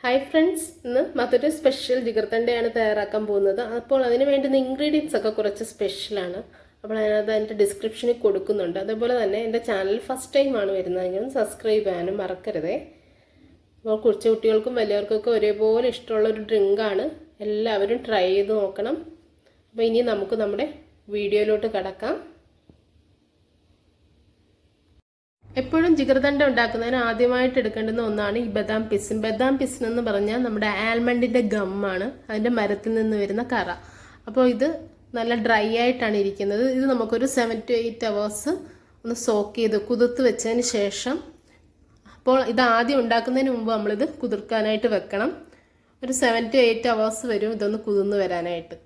Hi friends, ഇന്ന് മധുര special ജിഗർത്തണ്ടയാണ് തയ്യാറാക്കാൻ പോകുന്നത്. അപ്പോൾ അതിന് വേണ്ടുന്ന ഇൻഗ്രീഡിയൻസ് ഒക്കെ കുറച്ച് സ്പെഷ്യലാണ്. അപ്പോൾ അതിൻ്റെ ഡിസ്ക്രിപ്ഷനിൽ കൊടുക്കുന്നുണ്ട്. അതുപോലെ തന്നെ എൻ്റെ ചാനൽ ഫസ്റ്റ് ടൈം ആണ് വരുന്നതെങ്കിൽ സബ്സ്ക്രൈബ് ചെയ്യാനും മറക്കരുതേ. അപ്പോൾ കൊച്ചു കുട്ടികൾക്കും വലിയവർക്കൊക്കെ ഒരേപോലെ ഇഷ്ടമുള്ള ഒരു ഡ്രിങ്കാണ്. എല്ലാവരും ട്രൈ ചെയ്ത് നോക്കണം. അപ്പോൾ ഇനി നമുക്ക് നമ്മുടെ വീഡിയോയിലോട്ട് കടക്കാം. എപ്പോഴും ജിഗർതണ്ട ഉണ്ടാക്കുന്നതിന് ആദ്യമായിട്ട് എടുക്കേണ്ടുന്ന ഒന്നാണ് ഈ ബദാം പിസിൻ. ബദാം പിസിൻ എന്ന് പറഞ്ഞാൽ നമ്മുടെ ആൽമണ്ടിൻ്റെ ഗമ്മാണ്, അതിൻ്റെ മരത്തിൽ നിന്ന് വരുന്ന കറ. അപ്പോൾ ഇത് നല്ല ഡ്രൈ ആയിട്ടാണ് ഇരിക്കുന്നത്. ഇത് നമുക്കൊരു 7 to 8 hours ഒന്ന് സോക്ക് ചെയ്ത് കുതിർത്ത് വെച്ചതിന് ശേഷം, അപ്പോൾ ഇത് ആദ്യം ഉണ്ടാക്കുന്നതിന് മുമ്പ് നമ്മളിത് കുതിർക്കാനായിട്ട് വെക്കണം. ഒരു 7 to 8 hours വരും ഇതൊന്ന് കുതിർന്ന് വരാനായിട്ട്.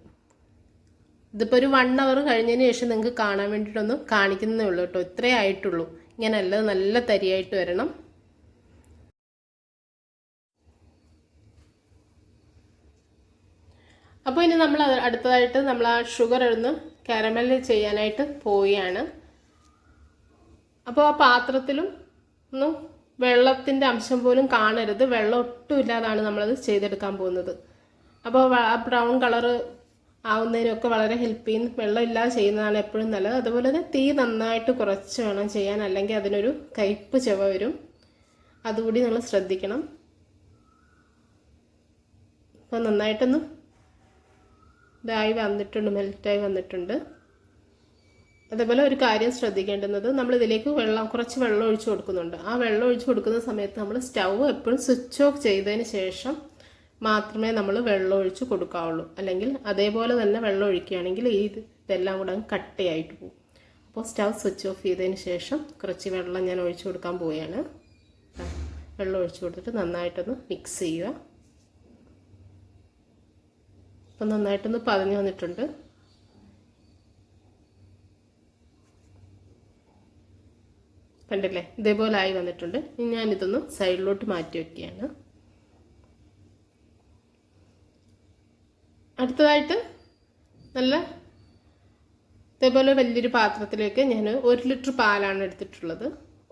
ഇതിപ്പോൾ ഒരു 1 hour കഴിഞ്ഞതിന് ശേഷം നിങ്ങൾക്ക് കാണാൻ വേണ്ടിയിട്ടൊന്ന് കാണിക്കുന്നതേ ഉള്ളൂ കേട്ടോ. ഇത്രേ ആയിട്ടുള്ളൂ. ഇങ്ങനെയല്ല, നല്ല തരിയായിട്ട് വരണം. അപ്പോൾ ഇനി നമ്മൾ അടുത്തതായിട്ട് നമ്മൾ ആ ഷുഗർ ഒന്ന് കാരമൽ ചെയ്യാനായിട്ട് പോവുകയാണ്. അപ്പോൾ ആ പാത്രത്തിലും ഒന്നും വെള്ളത്തിൻ്റെ അംശം പോലും കാണരുത്. വെള്ളം ഒട്ടും ഇല്ലാതാണ് നമ്മളത് ചെയ്തെടുക്കാൻ പോകുന്നത്. അപ്പോൾ ആ ബ്രൗൺ കളറ് ആവുന്നതിനൊക്കെ വളരെ ഹെൽപ്പ് ചെയ്യും. വെള്ളം ഇല്ലാതെ ചെയ്യുന്നതാണ് എപ്പോഴും നല്ലത്. അതുപോലെ തന്നെ തീ നന്നായിട്ട് കുറച്ച് വേണം ചെയ്യാൻ, അല്ലെങ്കിൽ അതിനൊരു കയ്പ്പ് ചെവ വരും. അതുകൂടി നമ്മൾ ശ്രദ്ധിക്കണം. അപ്പോൾ നന്നായിട്ടൊന്ന് ഇതായി വന്നിട്ടുണ്ട്, മെൽറ്റായി വന്നിട്ടുണ്ട്. അതേപോലെ ഒരു കാര്യം ശ്രദ്ധിക്കേണ്ടുന്നത്, നമ്മളിതിലേക്ക് കുറച്ച് വെള്ളം ഒഴിച്ച് കൊടുക്കുന്നുണ്ട്. ആ വെള്ളം ഒഴിച്ച് കൊടുക്കുന്ന സമയത്ത് നമ്മൾ സ്റ്റൗ എപ്പോഴും സ്വിച്ച് ഓഫ് ചെയ്തതിന് ശേഷം മാത്രമേ നമ്മൾ വെള്ളം ഒഴിച്ച് കൊടുക്കാവുള്ളൂ. അല്ലെങ്കിൽ അതേപോലെ തന്നെ വെള്ളം ഒഴിക്കുകയാണെങ്കിൽ ഇതെല്ലാം കൂടെ കട്ടയായിട്ട് പോകും. അപ്പോൾ സ്റ്റൗ സ്വിച്ച് ഓഫ് ചെയ്തതിന് ശേഷം കുറച്ച് വെള്ളം ഞാൻ ഒഴിച്ച് കൊടുക്കാൻ പോവുകയാണ്. വെള്ളം ഒഴിച്ച് കൊടുത്തിട്ട് നന്നായിട്ടൊന്ന് മിക്സ് ചെയ്യുക. അപ്പം നന്നായിട്ടൊന്ന് പതഞ്ഞ് വന്നിട്ടുണ്ട്. കണ്ടില്ലേ, ഇതേപോലെ ആയി വന്നിട്ടുണ്ട്. ഇനി ഞാനിതൊന്ന് സൈഡിലോട്ട് മാറ്റി വയ്ക്കുകയാണ്. അടുത്തതായിട്ട് നല്ല ഇതേപോലെ വലിയൊരു പാത്രത്തിലേക്ക് ഞാൻ 1 ലിറ്റർ പാലാണ് എടുത്തിട്ടുള്ളത്.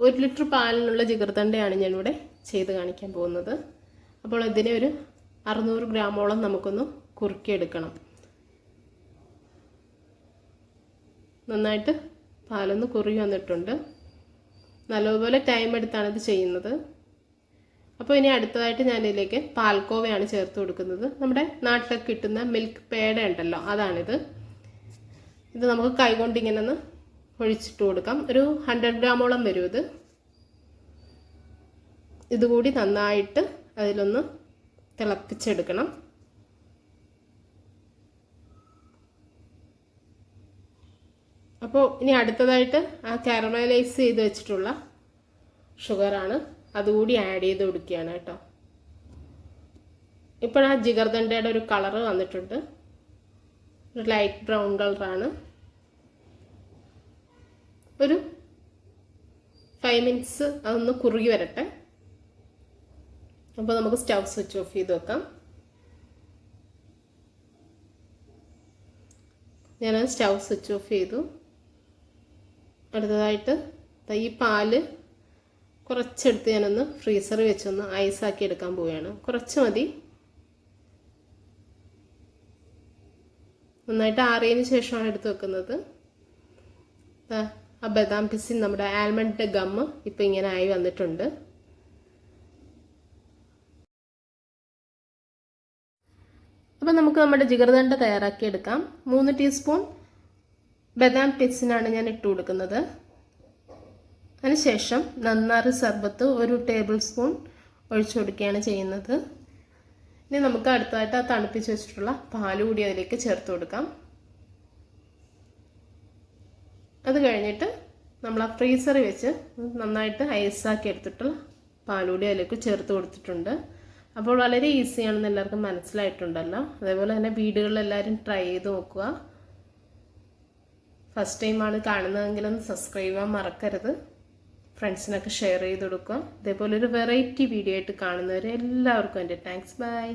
1 ലിറ്റർ പാലിനുള്ള ജിഗർതണ്ടയാണ് ഞാനിവിടെ ചെയ്ത് കാണിക്കാൻ പോകുന്നത്. അപ്പോൾ ഇതിനെ ഒരു 600 ഗ്രാമോളം നമുക്കൊന്ന് കുറുക്കിയെടുക്കണം. നന്നായിട്ട് പാലൊന്ന് കുറുകി വന്നിട്ടുണ്ട്. നല്ലപോലെ ടൈം എടുത്താണ് ഇത് ചെയ്യുന്നത്. അപ്പോൾ ഇനി അടുത്തതായിട്ട് ഞാനിതിലേക്ക് പാൽക്കോവയാണ് ചേർത്ത് കൊടുക്കുന്നത്. നമ്മുടെ നാട്ടിലൊക്കെ കിട്ടുന്ന മിൽക്ക് പേട ഉണ്ടല്ലോ, അതാണിത്. ഇത് നമുക്ക് കൈകൊണ്ട് ഇങ്ങനെ ഒന്ന് ഒഴിച്ചിട്ട് കൊടുക്കാം. ഒരു 100 ഗ്രാമോളം വരും ഇത്. ഇതുകൂടി നന്നായിട്ട് അതിലൊന്ന് തിളപ്പിച്ചെടുക്കണം. അപ്പോൾ ഇനി അടുത്തതായിട്ട് ആ കാരമലൈസ് ചെയ്ത് വെച്ചിട്ടുള്ള ഷുഗറാണ്, അതുകൂടി ആഡ് ചെയ്ത് കൊടുക്കുകയാണ് കേട്ടോ. ഇപ്പോൾ ആ ജിഗർതണ്ടയുടെ ഒരു കളറ് വന്നിട്ടുണ്ട്, ഒരു ലൈറ്റ് ബ്രൗൺ കളറാണ്. ഒരു 5 minutes അതൊന്ന് കുറുകി വരട്ടെ. അപ്പോൾ നമുക്ക് സ്റ്റൗ സ്വിച്ച് ഓഫ് ചെയ്ത് വെക്കാം. ഞാൻ സ്റ്റൗ സ്വിച്ച് ഓഫ് ചെയ്തു. അടുത്തതായിട്ട് ഈ പാല് കുറച്ചെടുത്ത് ഞാനൊന്ന് ഫ്രീസറിൽ വെച്ചൊന്ന് ഐസാക്കി എടുക്കാൻ പോവുകയാണ്. കുറച്ച് മതി. നന്നായിട്ട് ആറിയതിന് ശേഷമാണ് എടുത്ത് വെക്കുന്നത്. ആ ബദാം പിസിൻ, നമ്മുടെ ആൽമണ്ടിൻ്റെ ഗമ്മ് ഇപ്പം ഇങ്ങനെ ആയി വന്നിട്ടുണ്ട്. അപ്പം നമുക്ക് നമ്മുടെ ജിഗർതണ്ട തയ്യാറാക്കിയെടുക്കാം. 3 ടീസ്പൂൺ ബദാം പിസിനാണ് ഞാൻ ഇട്ട് കൊടുക്കുന്നത്. അതിനുശേഷം നന്നാറി സർബത്ത് 1 ടേബിൾ സ്പൂൺ ഒഴിച്ചു കൊടുക്കുകയാണ് ചെയ്യുന്നത്. ഇനി നമുക്ക് അടുത്തതായിട്ട് ആ തണുപ്പിച്ച് വെച്ചിട്ടുള്ള പാൽ കൂടി അതിലേക്ക് ചേർത്ത് കൊടുക്കാം. അത് കഴിഞ്ഞിട്ട് നമ്മൾ ആ ഫ്രീസറിൽ വെച്ച് നന്നായിട്ട് ഐസാക്കി എടുത്തിട്ടുള്ള പാൽ കൂടി അതിലേക്ക് ചേർത്ത് കൊടുത്തിട്ടുണ്ട്. അപ്പോൾ വളരെ ഈസിയാണെന്ന് എല്ലാവർക്കും മനസ്സിലായിട്ടുണ്ടല്ലോ. അതേപോലെ തന്നെ വീടുകളിൽ എല്ലാവരും ട്രൈ ചെയ്ത് നോക്കുക. ഫസ്റ്റ് ടൈമാണ് കാണുന്നതെങ്കിലൊന്ന് സബ്സ്ക്രൈബ് ചെയ്യാൻ മറക്കരുത്. ഫ്രണ്ട്സിനൊക്കെ ഷെയർ ചെയ്ത് കൊടുക്കുക. ഇതേപോലെ ഒരു വെറൈറ്റി വീഡിയോ ആയിട്ട് കാണുന്നവരെ എല്ലാവർക്കും എൻ്റെ താങ്ക്സ്. ബൈ.